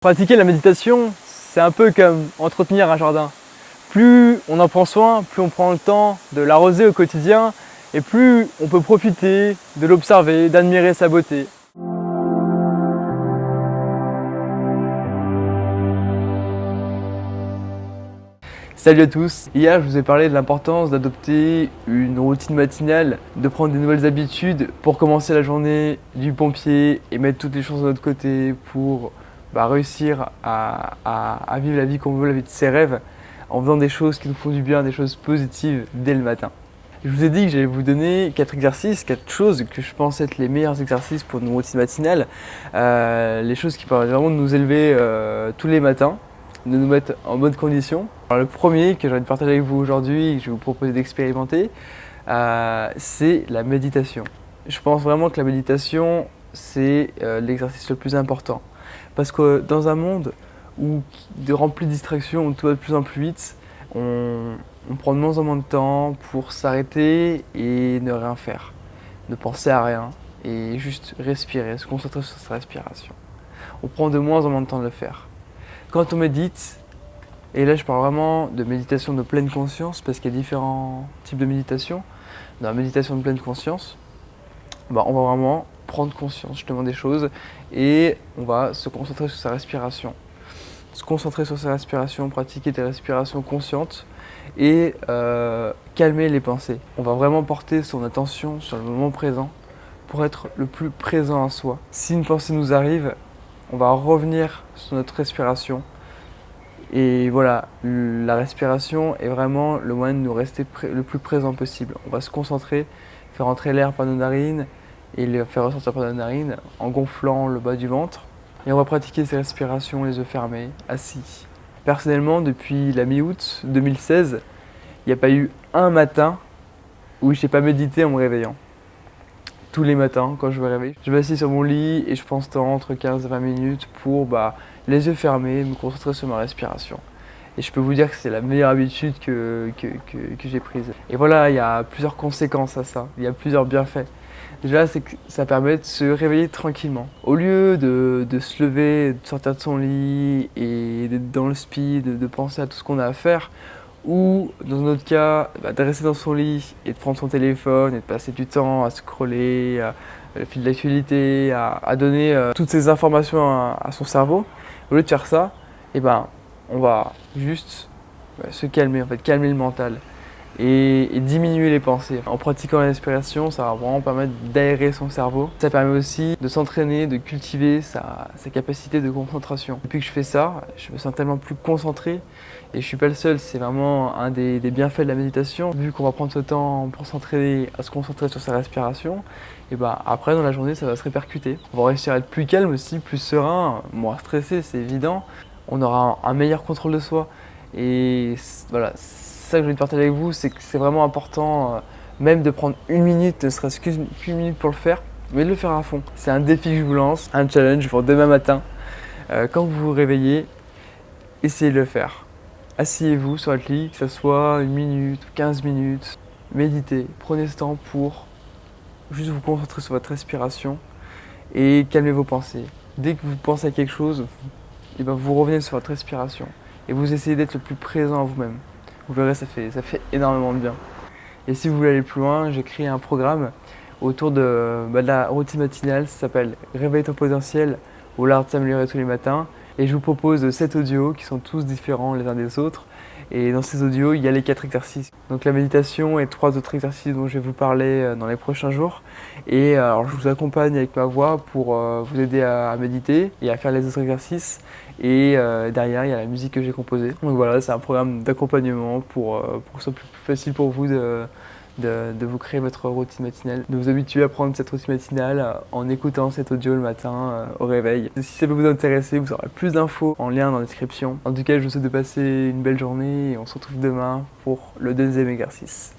Pratiquer la méditation, c'est un peu comme entretenir un jardin. Plus on en prend soin, plus on prend le temps de l'arroser au quotidien et plus on peut profiter de l'observer, d'admirer sa beauté. Salut à tous! Hier, je vous ai parlé de l'importance d'adopter une routine matinale, de prendre des nouvelles habitudes pour commencer la journée du bon pied et mettre toutes les choses de notre côté pour réussir à vivre la vie qu'on veut, la vie de ses rêves, en faisant des choses qui nous font du bien, des choses positives dès le matin. Je vous ai dit que j'allais vous donner 4 exercices, 4 choses que je pense être les meilleurs exercices pour une routine matinale, les choses qui permettent vraiment de nous élever tous les matins, de nous mettre en bonne condition. Alors, le premier que j'ai envie de partager avec vous aujourd'hui et que je vais vous proposer d'expérimenter, c'est la méditation. Je pense vraiment que la méditation, c'est l'exercice le plus important. Parce que dans un monde rempli de distractions, où tout va de plus en plus vite, on prend de moins en moins de temps pour s'arrêter et ne rien faire. Ne penser à rien et juste respirer, se concentrer sur sa respiration. On prend de moins en moins de temps de le faire. Quand on médite, et là je parle vraiment de méditation de pleine conscience parce qu'il y a différents types de méditation. Dans la méditation de pleine conscience, on va vraiment prendre conscience justement des choses et on va se concentrer sur sa respiration. Se concentrer sur sa respiration, pratiquer des respirations conscientes et calmer les pensées. On va vraiment porter son attention sur le moment présent pour être le plus présent à soi. Si une pensée nous arrive, on va revenir sur notre respiration. Et voilà, la respiration est vraiment le moyen de nous rester le plus présent possible. On va se concentrer, faire entrer l'air par nos narines et le faire ressortir par nos narines en gonflant le bas du ventre. Et on va pratiquer ces respirations les yeux fermés, assis. Personnellement, depuis la mi-août 2016, il n'y a pas eu un matin où je n'ai pas médité en me réveillant. Tous les matins, quand je me réveille, je m'assieds sur mon lit et je pense entre 15 et 20 minutes pour les yeux fermés, me concentrer sur ma respiration. Et je peux vous dire que c'est la meilleure habitude que j'ai prise. Et voilà, il y a plusieurs conséquences à ça, il y a plusieurs bienfaits. Déjà, c'est que ça permet de se réveiller tranquillement. Au lieu de se lever, de sortir de son lit et d'être dans le speed, de penser à tout ce qu'on a à faire, ou dans notre cas, de rester dans son lit et de prendre son téléphone et de passer du temps à scroller, le fil de l'actualité, à donner toutes ces informations à son cerveau. Au lieu de faire ça, on va juste se calmer, en fait, calmer le mental et diminuer les pensées. En pratiquant la respiration, ça va vraiment permettre d'aérer son cerveau. Ça permet aussi de s'entraîner, de cultiver sa capacité de concentration. Depuis que je fais ça, je me sens tellement plus concentré et je suis pas le seul, c'est vraiment un des bienfaits de la méditation. Vu qu'on va prendre ce temps pour s'entraîner à se concentrer sur sa respiration, et après dans la journée ça va se répercuter. On va réussir à être plus calme aussi, plus serein, moins stressé, c'est évident. On aura un meilleur contrôle de soi et voilà. Ça que je voulais partager avec vous, c'est que c'est vraiment important même de prendre une minute, ne serait-ce qu'une minute pour le faire, mais de le faire à fond. C'est un défi que je vous lance, un challenge pour demain matin. Quand vous vous réveillez, essayez de le faire. Asseyez-vous sur votre lit, que ce soit une minute, 15 minutes, méditez, prenez ce temps pour juste vous concentrer sur votre respiration et calmer vos pensées. Dès que vous pensez à quelque chose, vous revenez sur votre respiration et vous essayez d'être le plus présent à vous-même. Vous verrez, ça fait énormément de bien. Et si vous voulez aller plus loin, j'ai créé un programme autour de la routine matinale. Ça s'appelle Réveille ton potentiel ou l'art de s'améliorer tous les matins. Et je vous propose 7 audios qui sont tous différents les uns des autres. Et dans ces audios, il y a les 4 exercices. Donc la méditation et 3 autres exercices dont je vais vous parler dans les prochains jours. Et alors je vous accompagne avec ma voix pour vous aider à méditer et à faire les autres exercices. Et derrière, il y a la musique que j'ai composée. Donc voilà, c'est un programme d'accompagnement pour que ce soit plus facile pour vous de vous créer votre routine matinale, de vous habituer à prendre cette routine matinale en écoutant cet audio le matin au réveil. Si ça peut vous intéresser, vous aurez plus d'infos en lien dans la description. En tout cas, je vous souhaite de passer une belle journée et on se retrouve demain pour le deuxième exercice.